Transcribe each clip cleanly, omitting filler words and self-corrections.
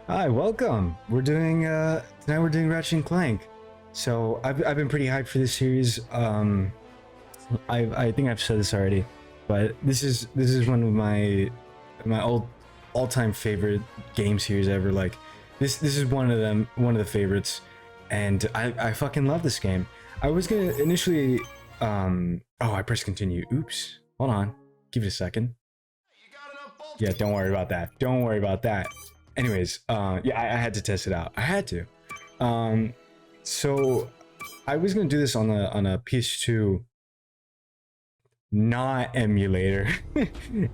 Hi, welcome. We're doing tonight we're doing Ratchet and Clank. So I've been pretty hyped for this series. I think I've said this already, but this is one of my all-time favorite game series ever. Like this is one of them, one of the favorites, and I fucking love this game. I was gonna initially oh, I pressed continue. Oops. Hold on. Give it a second. Yeah, don't worry about that. Don't worry about that. Anyways, yeah, I had to test it out. I had to. So I was gonna do this on a PS2 not emulator,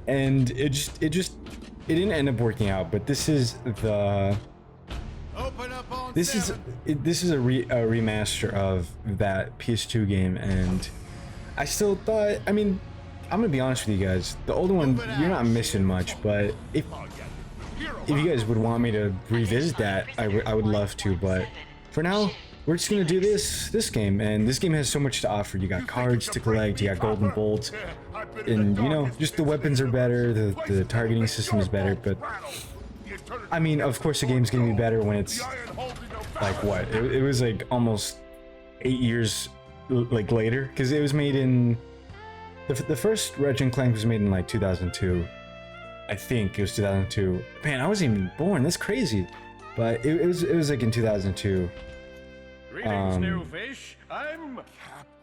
and it didn't end up working out. But this is the this is a remaster of that PS2 game, and I still thought. I mean, I'm gonna be honest with you guys. The older one, you're not missing much, but if you guys would want me to revisit that, I would love to, but for now, we're just gonna do this game, and this game has so much to offer. You got cards to collect, you got golden bolts, and you know, just the weapons are better, the targeting system is better, but I mean, of course the game's gonna be better when it's like what? It was like almost 8 years like later, because it was made in the first Ratchet and Clank was made in like 2002. I think it was 2002. Man, I wasn't even born. That's crazy. But it was like in 2002. Greetings, new fish. I'm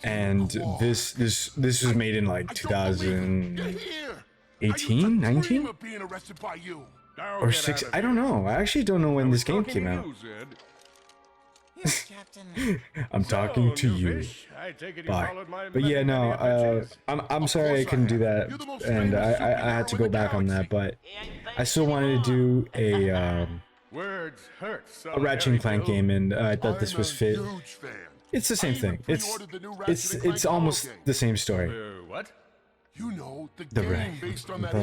and this was made in like 2018, 19, or 6. I don't know. I actually don't know when this game came out. Yes, Captain. I'm talking to you. Bye. But yeah, no. I'm sorry I couldn't do that, and I had to go back on that. But I still wanted to do a Ratchet and Clank game, and I thought this was fit. It's the same thing. It's almost the same story. What? You know, the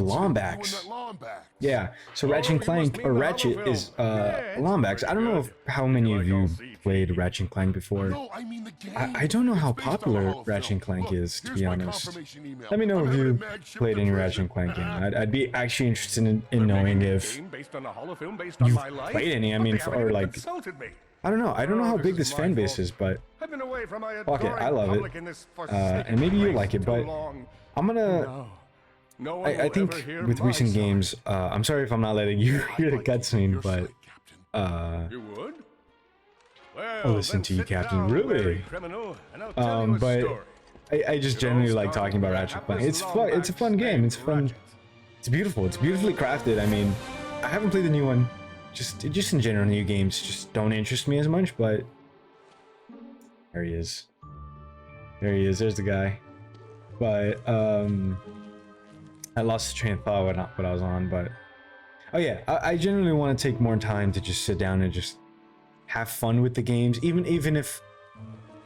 Lombax. Yeah, so Ratchet and Clank, or Ratchet, is Lombax. I don't know how many of you played Ratchet and Clank before. No, I mean the game. I don't know how popular Ratchet and Clank is, to be honest. Let me know if you played any Ratchet and Clank game. I'd be actually interested in knowing if you've played any. I mean, or like, I don't know. I don't know how big this fan base is, but fuck it, I love it. And maybe you like it, but I'm gonna. I think with recent games, I'm sorry if I'm not letting you hear the cutscene, but You would? I'll listen to you, Captain. Really? But I just generally like talking about Ratchet and Clank. It's fun. It's a fun game. It's fun. It's beautiful. It's beautifully crafted. I mean, I haven't played the new one. Just in general, new games just don't interest me as much. But there he is. There he is. There's the guy. But I lost the train of thought what I was on. But oh yeah, I generally want to take more time to just sit down and just have fun with the games, even if,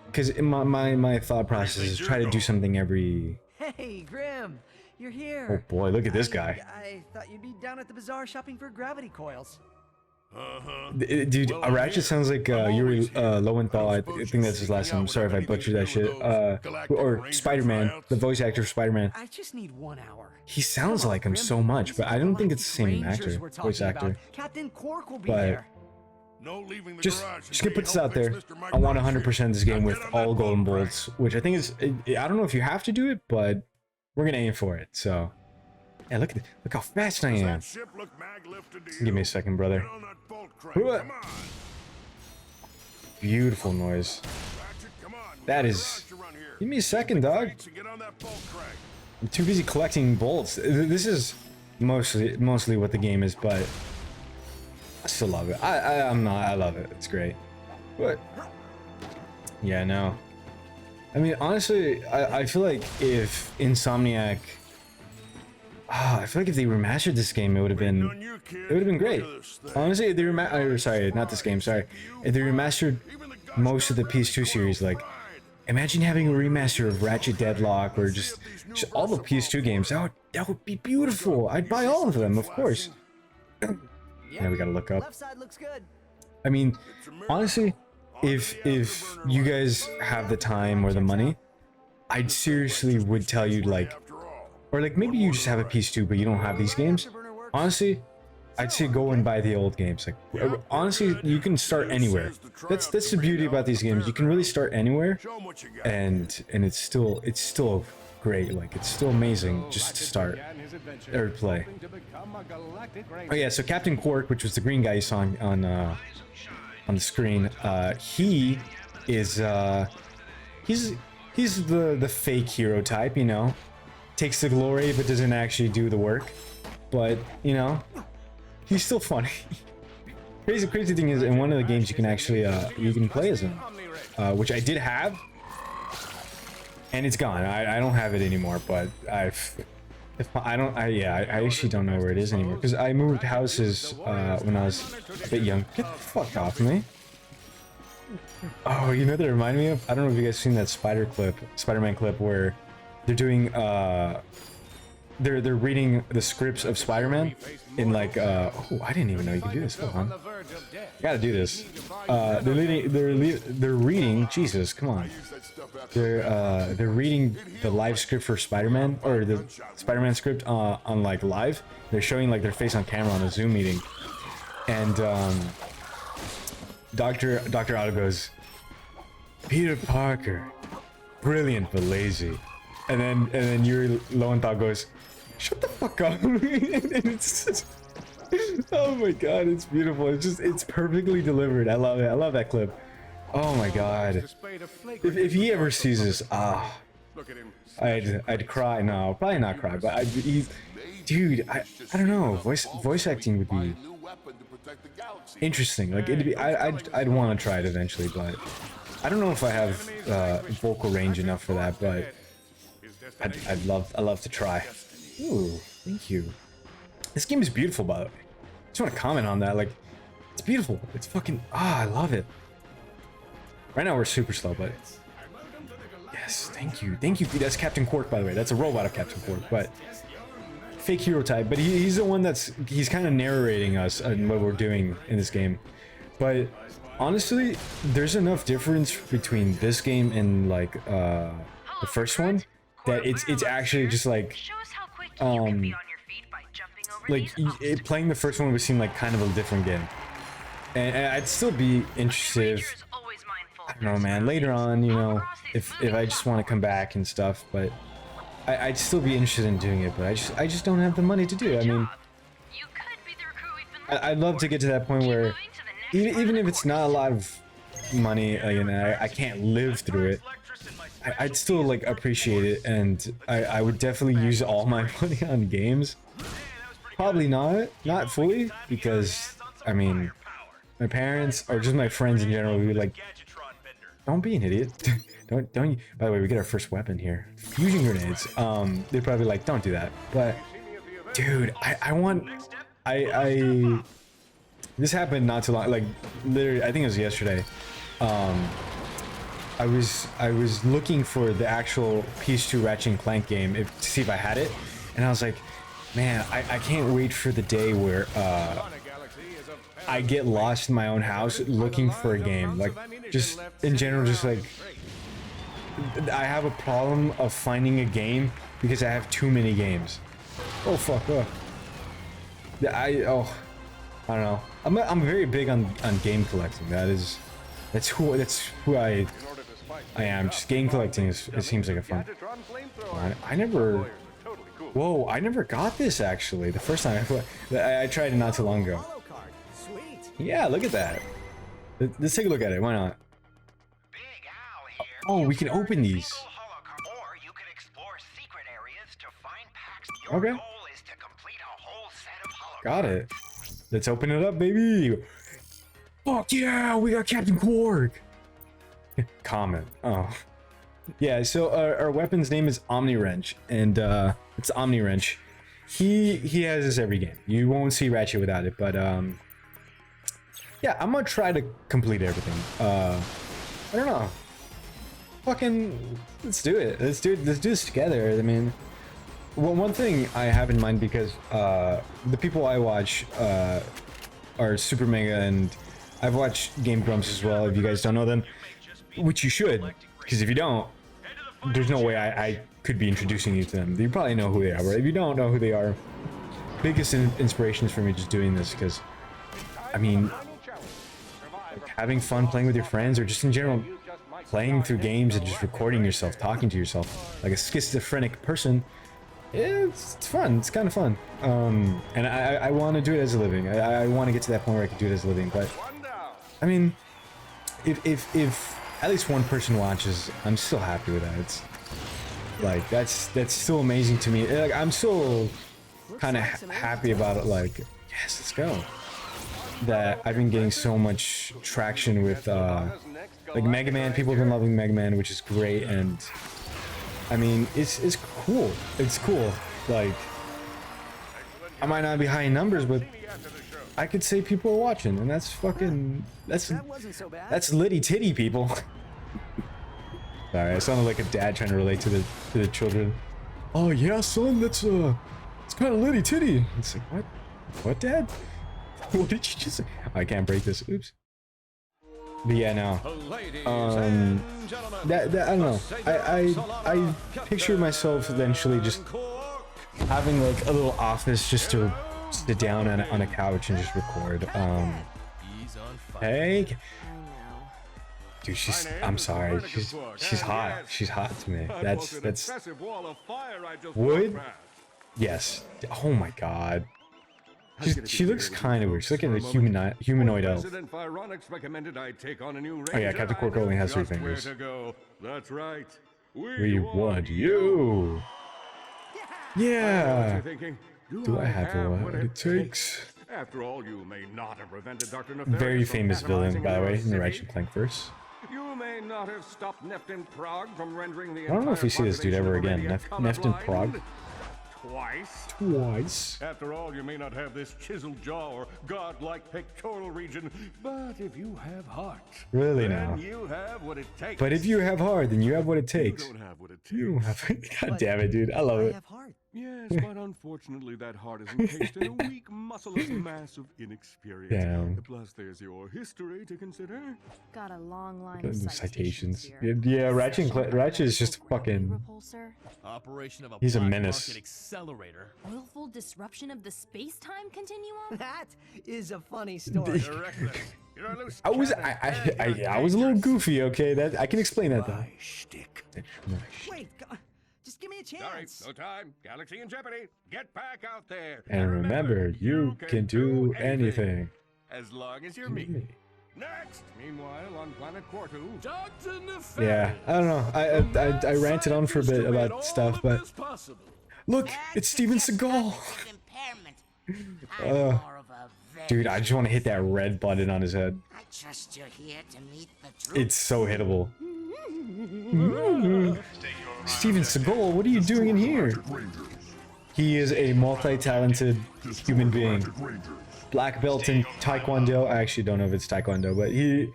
because my thought process is try to do something every. Hey, Grim, you're Oh here. boy, look at this guy. I thought you'd be down at the bazaar shopping for gravity coils. Dude, Ratchet sounds like Yuri Lowenthal. I think that's his last name. I'm sorry if I butchered that shit. Or Spider-Man, the voice actor for Spider-Man. I just need 1 hour. He sounds like him so much, but I don't think it's the same actor, voice actor. Captain Quark will be But there. just gonna put this out there. I want 100% this game with all golden bolts, which I think is. I don't know if you have to do it, but we're gonna aim for it. So, yeah, look how fast I am. Give me a second, brother. Beautiful noise. That is. Give me a second, dog. I'm too busy collecting bolts. This is mostly what the game is, but I still love it. I love it. It's great. But yeah, no. I mean, honestly, I feel like if Insomniac, I feel like if they remastered this game, it would have been great. Honestly, if they sorry, not this game. Sorry, if they remastered most of the PS2 series, like, imagine having a remaster of Ratchet Deadlock or just all the PS2 games. That would be beautiful. I'd buy all of them, of course. Yeah, we gotta look up. Left side looks good. I mean, honestly, if you guys have the time or the money, I'd seriously would tell you, like, or like maybe you just have a PS2 but you don't have these games. Honestly, I'd say go and buy the old games. Like honestly, you can start anywhere. That's the beauty about these games. You can really start anywhere, and it's still great. Like it's still amazing just to start or play. Oh yeah, so Captain Quark, which was the green guy you saw on the screen, he is he's the fake hero type, you know, takes the glory but doesn't actually do the work. But you know, he's still funny. Crazy thing is, in one of the games you can actually you can play as him, which I did have, and it's gone. I don't have it anymore, but I actually don't know where it is anymore because I moved houses when I was a bit young. Get the fuck off of me. Oh, you know what that reminded me of? I don't know if you guys seen that Spider-Man clip where they're doing they're reading the scripts of Spider-Man in like oh, I didn't even know you could do this. Hold on, I gotta do this. They're reading. Jesus, come on. They're reading the live script for Spider-Man, or the Spider-Man script on like live. They're showing like their face on camera on a Zoom meeting, and Dr. Otto goes, "Peter Parker, brilliant but lazy," and then Yuri Lowenthal goes, "Shut the fuck up." And it's just, oh my god, it's beautiful. It's perfectly delivered. I love it. I love that clip. Oh my god. If he ever sees this, I'd cry. No, probably not cry, but dude, I don't know. Voice acting would be interesting. Like I'd want to try it eventually, but I don't know if I have vocal range enough for that. But I'd love to try. Ooh, thank you. This game is beautiful, by the way. Just want to comment on that. Like, it's beautiful. It's fucking I love it. Right now we're super slow, but yes, thank you. That's Captain Quark, by the way. That's a robot of Captain Quark, but fake hero type. But he's the one he's kind of narrating us and what we're doing in this game. But honestly, there's enough difference between this game and like the first one that it's actually just like playing the first one would seem like kind of a different game, and I'd still be interested if, I don't know, man, later on, you know, if I just want to come back and stuff, but I'd still be interested in doing it, but I just don't have the money to do it. I mean, I'd love to get to that point where even if it's not a lot of money, you know, I can't live through it, I'd still like appreciate it, and I would definitely use all my money on games. Probably not fully, because I mean, my parents or just my friends in general would be like, "Don't be an idiot." don't you. By the way, we get our first weapon here, fusion grenades. They're probably like, "Don't do that." But dude, this happened not too long, like literally I think it was yesterday. I was looking for the actual PS2 Ratchet and Clank game to see if I had it, and I was like, man, I can't wait for the day where I get lost in my own house looking for a game. Like, just in general, just like I have a problem of finding a game because I have too many games. Oh fuck up. I don't know. I'm very big on game collecting. That's who I am. Just game collecting it seems like a fun. I never. Whoa, I never got this actually. The first time I tried it not too long ago. Yeah, look at that. Let's take a look at it. Why not? Oh, we can open these. Okay. Got it. Let's open it up, baby. Fuck yeah, we got Captain Quark. Comment. Oh. Yeah, so our weapon's name is Omni Wrench, and it's Omni Wrench. He has this every game. You won't see Ratchet without it, but yeah, I'm gonna try to complete everything. I don't know. Fucking, let's do it. Let's do this together. I mean, well, one thing I have in mind, because the people I watch are Super Mega, and I've watched Game Grumps as well. If you guys don't know them, which you should, because if you don't, there's no way I could be introducing you to them. You probably know who they are, but if you don't know who they are, biggest inspirations for me just doing this, because I mean, like, having fun playing with your friends, or just in general playing through games and just recording yourself, talking to yourself like a schizophrenic person, it's fun. It's kind of fun. And I want to do it as a living. I want to get to that point where I can do it as a living. But I mean, if at least one person watches, I'm still happy with that. It's like that's still amazing to me. Like, I'm still kind of happy about it. Like, yes, let's go. That I've been getting so much traction with like Mega Man. People have been loving Mega Man, which is great. And I mean, it's cool. It's cool. Like, I might not be high in numbers, but I could say people are watching, and that's fucking that's litty titty, people. Sorry, I sounded like a dad trying to relate to the children. Oh yeah, son, that's it's kind of litty titty. It's like, what, dad? What did you just say? I can't break this. Oops. But yeah, no. That I don't know. I picture myself eventually just having like a little office just to sit down on a couch and just record. Hey, dude, I'm sorry. She's hot. She's hot to me. That's wood. Yes. Oh my god. She looks kind of weird. She's like a humanoid elf. Oh yeah, Captain Quark only has 3 fingers. That's right. We want you. Yeah. Do I have what it takes? After all, you may not have prevented Dr. Very famous villain, by the way, in the Ratchet and Clank verse. You may not have stopped Neft in Prague from rendering the I don't know if we see this dude ever again. Neft in Prague. Twice. After all, you may not have this chiseled jaw or godlike pectoral region, but if you have heart, really then now, you have what it takes. But if you have heart, then you have what it takes. You don't have what it takes. You don't have. God damn it, dude! I love it. Yes, but unfortunately that heart is encased in a weak, muscleless mass of inexperience. Damn. Plus, there's your history to consider. Got a long line of Citations. here. Yeah, Ratchet is just fucking. Operation of a He's a black menace. market accelerator. Willful disruption of the space-time continuum? That is a funny story. I was a little goofy, okay? That I can explain that though. Shtick. Wait, just give me a Sorry, chance. no time. Galaxy in jeopardy. Get back out there. And remember, you can do anything. As long as you're me. Next! Meanwhile, on planet Quartu, Dr. Yeah, I don't know. I ranted on for a bit about stuff, but look, it's Steven Seagal. Dude, I just want to hit that red button on his head. I trust you're here to meet the truth. It's so hittable. Steven Seagal, what are you doing in here? He is a multi-talented human being. Black belt in Taekwondo. I actually don't know if it's Taekwondo, but he,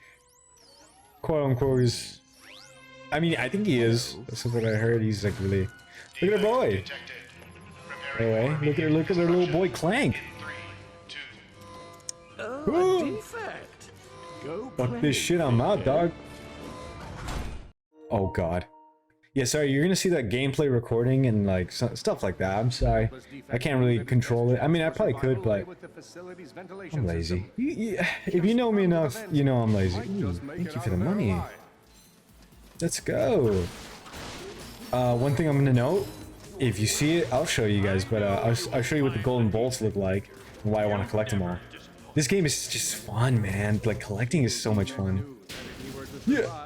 quote unquote, is. I mean, I think he is. That's what I heard. He's like really. Look at our boy. Anyway, look at their little boy Clank. defect. Go Fuck this shit, I'm out, dog. Oh god. Yeah, sorry, you're gonna see that gameplay recording and like stuff like that. I'm sorry, I can't really control it. I mean, I probably could, but I'm lazy. If you know me enough, you know I'm lazy. Ooh, thank you for the money. Let's go. One thing I'm gonna note, if you see it, I'll show you guys, but I'll show you what the golden bolts look like and why I want to collect them all. This game is just fun, man. Like, collecting is so much fun. Yeah.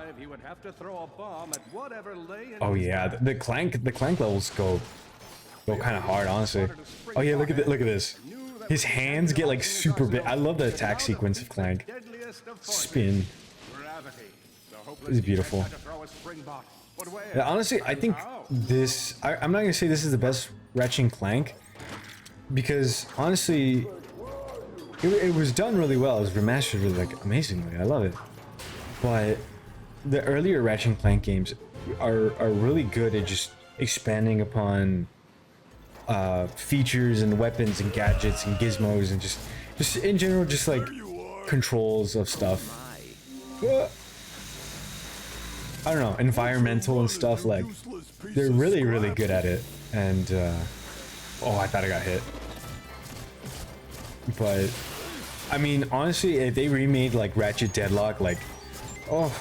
Oh yeah, the clank levels go kind of hard, honestly. Oh yeah, look at this. His hands get like super big. I love the attack sequence of Clank. Spin. This is beautiful. Yeah, honestly, I think this. I'm not gonna say this is the best Ratchet and Clank, because honestly, it was done really well. It was remastered really like amazingly. I love it, but the earlier Ratchet and Clank games are really good at just expanding upon features and weapons and gadgets and gizmos and just in general just like controls of stuff. I don't know, environmental and stuff. Like, they're really good at it. And oh, I thought I got hit. But I mean, honestly, if they remade like Ratchet Deadlock, like, oh,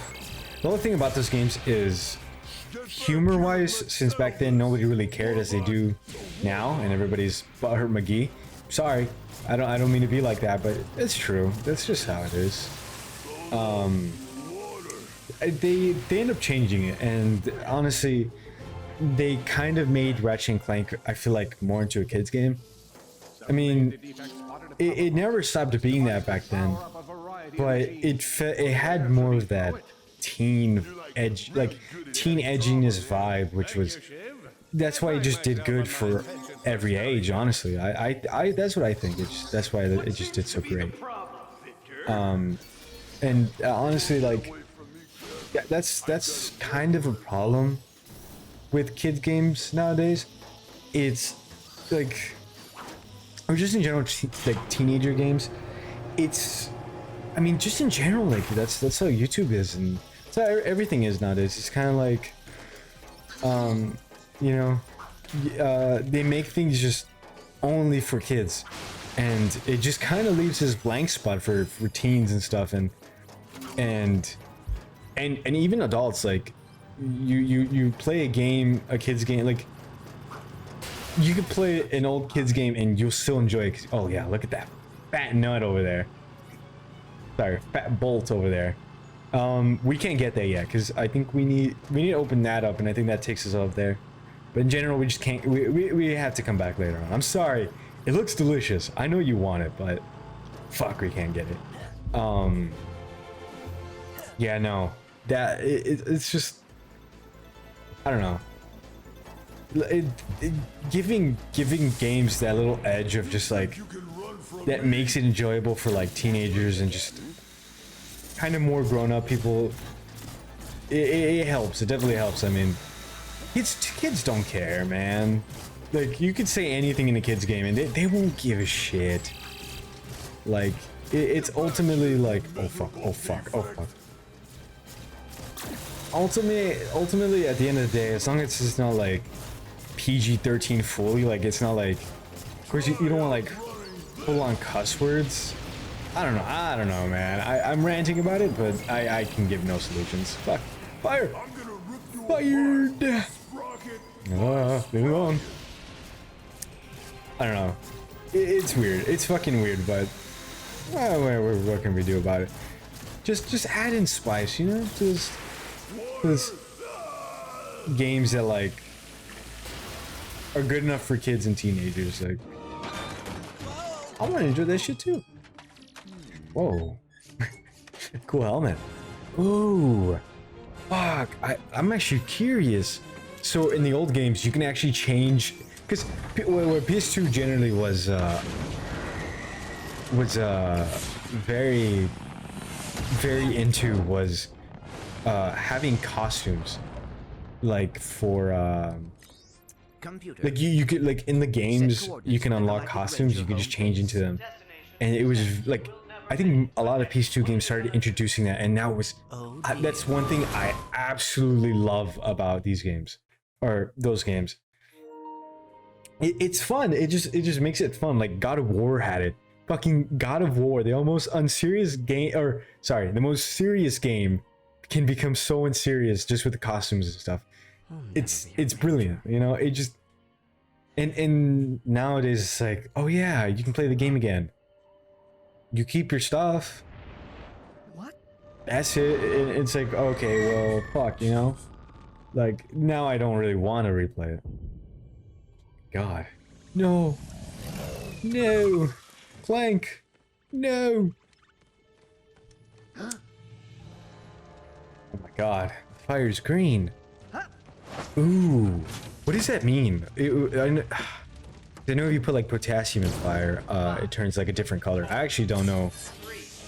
the only thing about those games is humor-wise, since back then nobody really cared as they do now, and everybody's butthurt McGee. Sorry, I don't mean to be like that, but it's true. That's just how it is. They end up changing it, and honestly, they kind of made Ratchet and Clank, I feel like, more into a kids game. I mean, it never stopped being that back then, but it had more of that teen edge, like teen edginess vibe, which was, that's why it just did good for every age. Honestly, I that's what I think. That's why it just did so great. And honestly, like, yeah, that's kind of a problem with kids games nowadays. It's like, or just in general, like teenager games. It's, I mean, just in general, like that's how YouTube is, and that's how everything is nowadays. It's kind of like, you know, they make things just only for kids, and it just kind of leaves this blank spot for teens and stuff, and even adults. Like, you play a kid's game, like, you could play an old kid's game and you'll still enjoy it. Oh yeah, look at that fat nut over there. Sorry, fat bolt over there. We can't get there yet because I think we need to open that up, and I think that takes us up there. But in general, we just can't. We have to come back later on. I'm sorry. It looks delicious. I know you want it, but fuck, we can't get it. Yeah, no. It's just, I don't know. Giving games that little edge of just like, that makes it enjoyable for like teenagers and just kind of more grown-up people. It helps. It definitely helps. I mean, kids don't care, man. Like, you could say anything in a kids game and they won't give a shit. Like, it's ultimately like, oh fuck, oh fuck, oh fuck. Ultimately, at the end of the day, as long as it's not like PG-13 fully, like, it's not like, of course you don't want like full-on cuss words. I don't know, man. I'm ranting about it, but I can give no solutions. Fuck. Fire! Fired! Leave it alone. I don't know. It's weird. It's fucking weird, but what can we do about it? Just add in spice, you know? Just games that like are good enough for kids and teenagers. Like, I want to enjoy that shit too. Whoa. Cool helmet. Ooh. Fuck. I'm actually curious. So in the old games, you can actually change, because what PS2 generally was very into was having costumes, like for like you could, like in the games you can unlock costumes, you can just change into them, and it was like, I think a lot of PS2 games started introducing that, and now it was that's one thing I absolutely love about these games, or those games. It's fun. It just makes it fun. Like God of War had it. Fucking God of War, the almost unserious game, or sorry, the most serious game can become so unserious just with the costumes and stuff. It's brilliant, you know. It just, and nowadays it's like, oh yeah, you can play the game again. You keep your stuff. What? That's it. It's like, okay, well, fuck, you know. Like, now I don't really want to replay it. God, no, no, Clank, no. Oh my God, the fire's green. Ooh, what does that mean? I know if you put like potassium in fire, it turns like a different color. I actually don't know.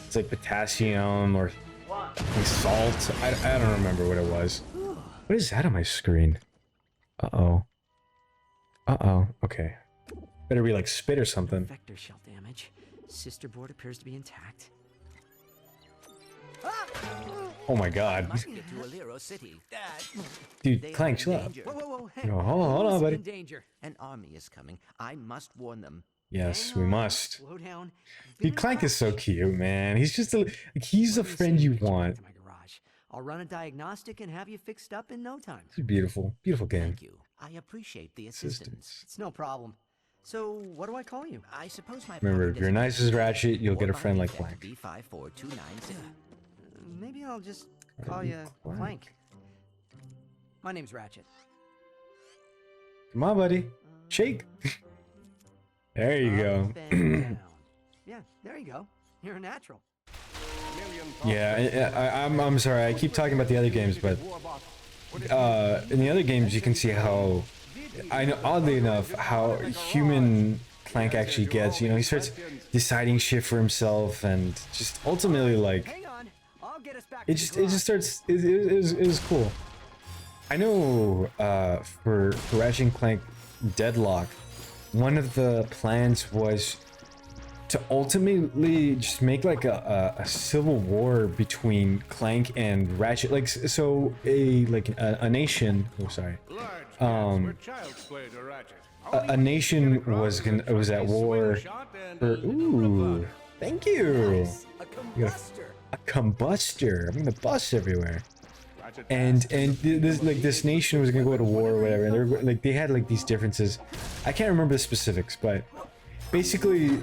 It's like potassium or like salt. I don't remember what it was. What is that on my screen? Uh-oh. Uh-oh. Okay. Better be like spit or something. Vector shell damage. Sister board appears to be intact. Oh my God. Must get to Alero City. Dude, Clank, chill out. Whoa, hey. Hold on, buddy. In danger. An army is coming. I must warn them. Yes, Hang we on, must. Slow down. Dude, Clank is so cute, man. He's just like he's the friend you want. To my garage. I'll run a diagnostic and have you fixed up in no time. It's a beautiful, beautiful game. Thank you. I appreciate the assistance. It's no problem. So, what do I call you? I suppose my Remember, party if you're doesn't nice as Ratchet, you'll get a or friend by like defect Clank. B54296. Maybe I'll just call you Clank. My name's Ratchet. Come on, buddy. Shake. There you go. Up and down. Yeah, there you go. You're a natural. Yeah, I'm sorry. I keep talking about the other games, but in the other games you can see how, I know, oddly enough, how human Clank actually gets. You know, he starts deciding shit for himself, and just ultimately like Hang on. I'll get us back it to just the it just garage. starts. It was cool. I know for Ratchet and Clank Deadlock, one of the plans was to ultimately just make like a civil war between Clank and Ratchet, like so a nation. Oh, sorry. A nation was at war for. Ooh, thank you. A combustor. A combustor. I'm gonna bust everywhere. And this nation was gonna go to war or whatever, and they had like these differences. I can't remember the specifics, but basically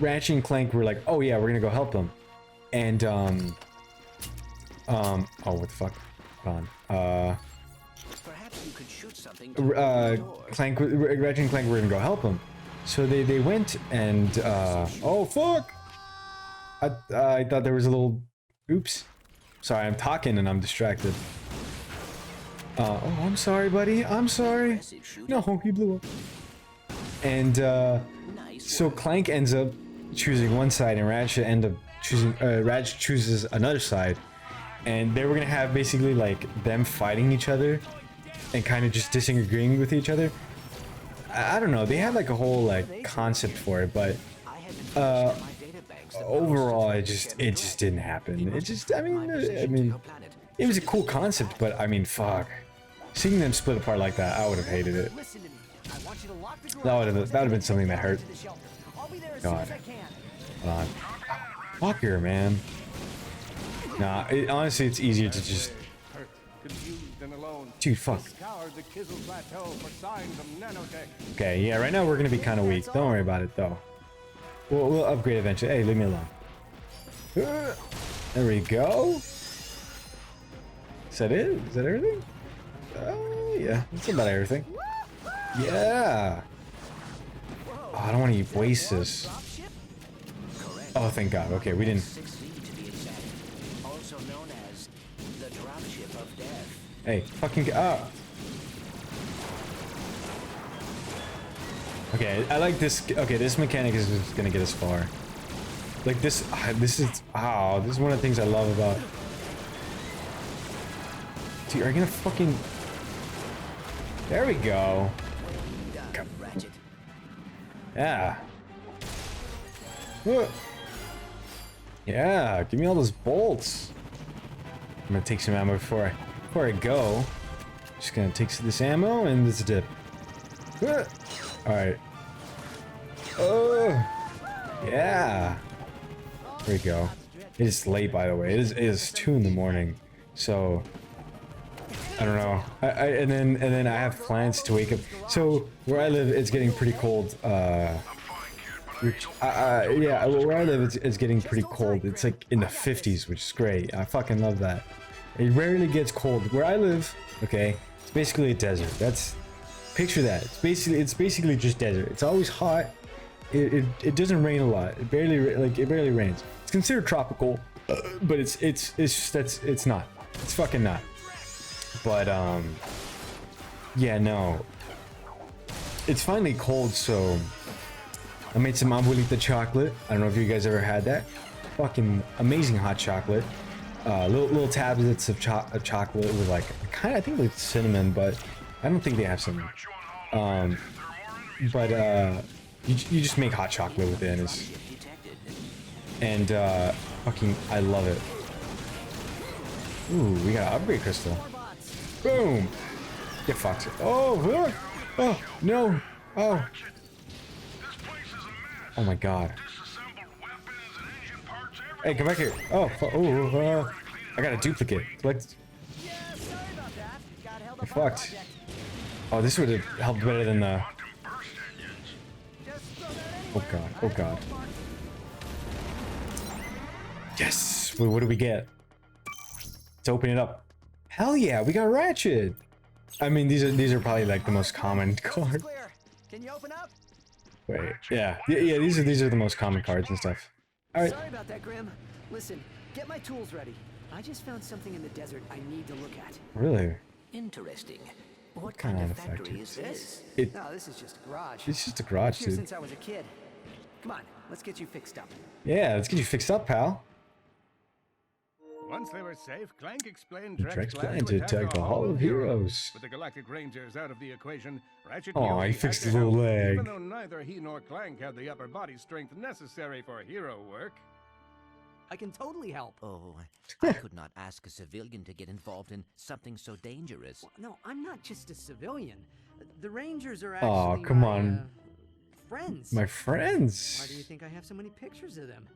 Ratchet and Clank were like, oh yeah, we're gonna go help them. And oh, what the fuck? Hold on. Perhaps you could shoot something Ratchet and Clank were gonna go help them. So they went and oh fuck! I thought there was a little oops. Sorry, I'm talking and I'm distracted. Oh, I'm sorry, buddy. I'm sorry. No, he blew up. And so Clank ends up choosing one side, and Ratchet Ratchet chooses another side, and they were gonna have basically like them fighting each other, and kind of just disagreeing with each other. I don't know. They had like a whole like concept for it, but overall, it just didn't happen. It just, I mean, it was a cool concept, but I mean, fuck, seeing them split apart like that, I would have hated it. Listen to me. I want you to lock the That would have been something that hurt. I'll be there as soon God. as I can. Hold on. Fucker, man. Nah, honestly, it's easier to just. Dude, fuck. Okay, yeah, right now we're gonna be kind of weak. Don't worry about it, though. We'll upgrade eventually. Hey, leave me alone. There we go. Is that it? Is that everything? Yeah, that's about everything. Yeah. Oh, I don't want to waste this. Oh, thank God. Okay, we didn't. 6V to be exact. Also known as the dropship of death. Hey, fucking get up. Okay, I like this. Okay, this mechanic is just gonna get us far. Like this is one of the things I love about. Dude, are you gonna fucking? There we go. Done, Ratchet. Yeah. Yeah, give me all those bolts. I'm gonna take some ammo before I go. Just gonna take this ammo and this dip. Alright. Oh, yeah. There we go. It is late, by the way. It is 2 in the morning. So I don't know. And then I have plans to wake up. So where I live, it's getting pretty cold. Yeah, where I live, it's getting pretty cold. It's like in the 50s, which is great. I fucking love that. It rarely gets cold. Where I live, okay, it's basically a desert. Picture that. It's basically just desert. It's always hot. It doesn't rain a lot. It barely rains. It's considered tropical, but it's not. It's fucking not. But yeah, no. It's finally cold, so I made some abuelita chocolate. I don't know if you guys ever had that. Fucking amazing hot chocolate. Little tablets of chocolate with like I think like cinnamon, but I don't think they have cinnamon. You just make hot chocolate with it, and fucking I love it. Ooh, we got an upgrade crystal. Boom. Get fucked. Oh, look. Oh no. Oh. Oh my god. Hey, come back here. Oh, I got a duplicate. Let's. Yeah, sorry about that. Got held We're up on a fucked. project. Oh, this would have helped better than the. Just throw that Oh anywhere. god. Oh god. Yes. Wait, what do we get? Let's open it up. Hell yeah, we got Ratchet. I mean, these are probably like the most common cards. Clear. Can you open up? Wait, yeah. These are the most common cards and stuff. All right. Sorry about that, Grim. Listen, get my tools ready. I just found something in the desert I need to look at. Really? Interesting. What kind kind of of artifact factory This? is this? No, this is just a garage. It's just a garage, Here dude. since I was a kid. Come on, let's get you fixed up. Yeah, let's get you fixed up, pal. Once they were safe, Clank explained Drake's Drake's plan to attack the Hall of Heroes. With the Galactic Rangers out of the equation, Ratchet Aw, knew he had fixed to his little help, leg. Even though neither he nor Clank had the upper body strength necessary for hero work. I can totally help. Oh, I could not ask a civilian to get involved in something so dangerous. No, I'm not just a civilian. The Rangers are Aw, actually come my, on. Friends. My Why friends. do you think I have so many pictures of them?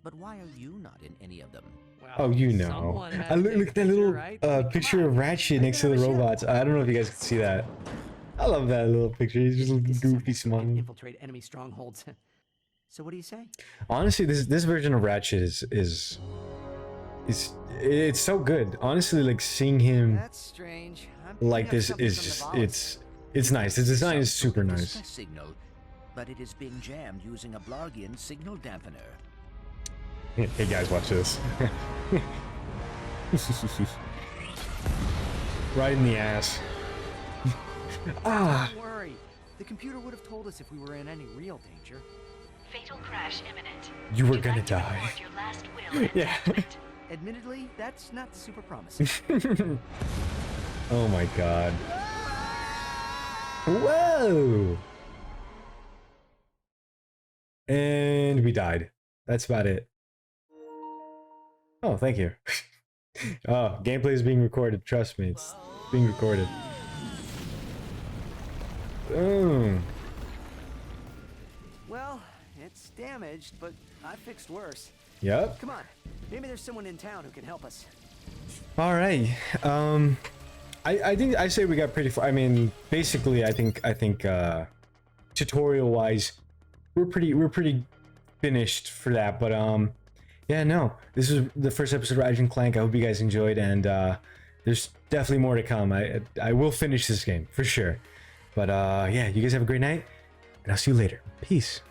But why are you not in any of them? Well, Oh, you know. someone had I to look, take look a at that little right? I mean, come picture on. of Ratchet Make next to it the have a ship. robots. I don't know if you guys can see that. I love that little picture. He's just a This is goofy something so we can smile. infiltrate enemy strongholds. So what do you say? Honestly, this version of Ratchet is it's so good. Honestly, like seeing him That's strange. I'm picking like up this something is from the just volleys. it's nice. The design is Some super sort of nice. distress signal, but it is being jammed using a Blargian signal dampener. Hey guys, watch this. Right in the ass. Ah. Don't worry. The computer would have told us if we were in any real danger. Fatal crash imminent. You were Would gonna like to die. record your last will and Yeah. testament. Admittedly, that's not super promising. Oh my god. Whoa! And we died. That's about it. Oh, thank you. Oh, gameplay is being recorded. Trust me, it's being recorded. Boom. Well, it's damaged, but I fixed worse. Yep. Come on. Maybe there's someone in town who can help us. All right. I think I say we got pretty far. I mean, basically, I think tutorial wise, we're pretty finished for that. But yeah, no, this is the first episode of Ratchet and Clank. I hope you guys enjoyed, and there's definitely more to come. I will finish this game for sure. But yeah, you guys have a great night, and I'll see you later. Peace.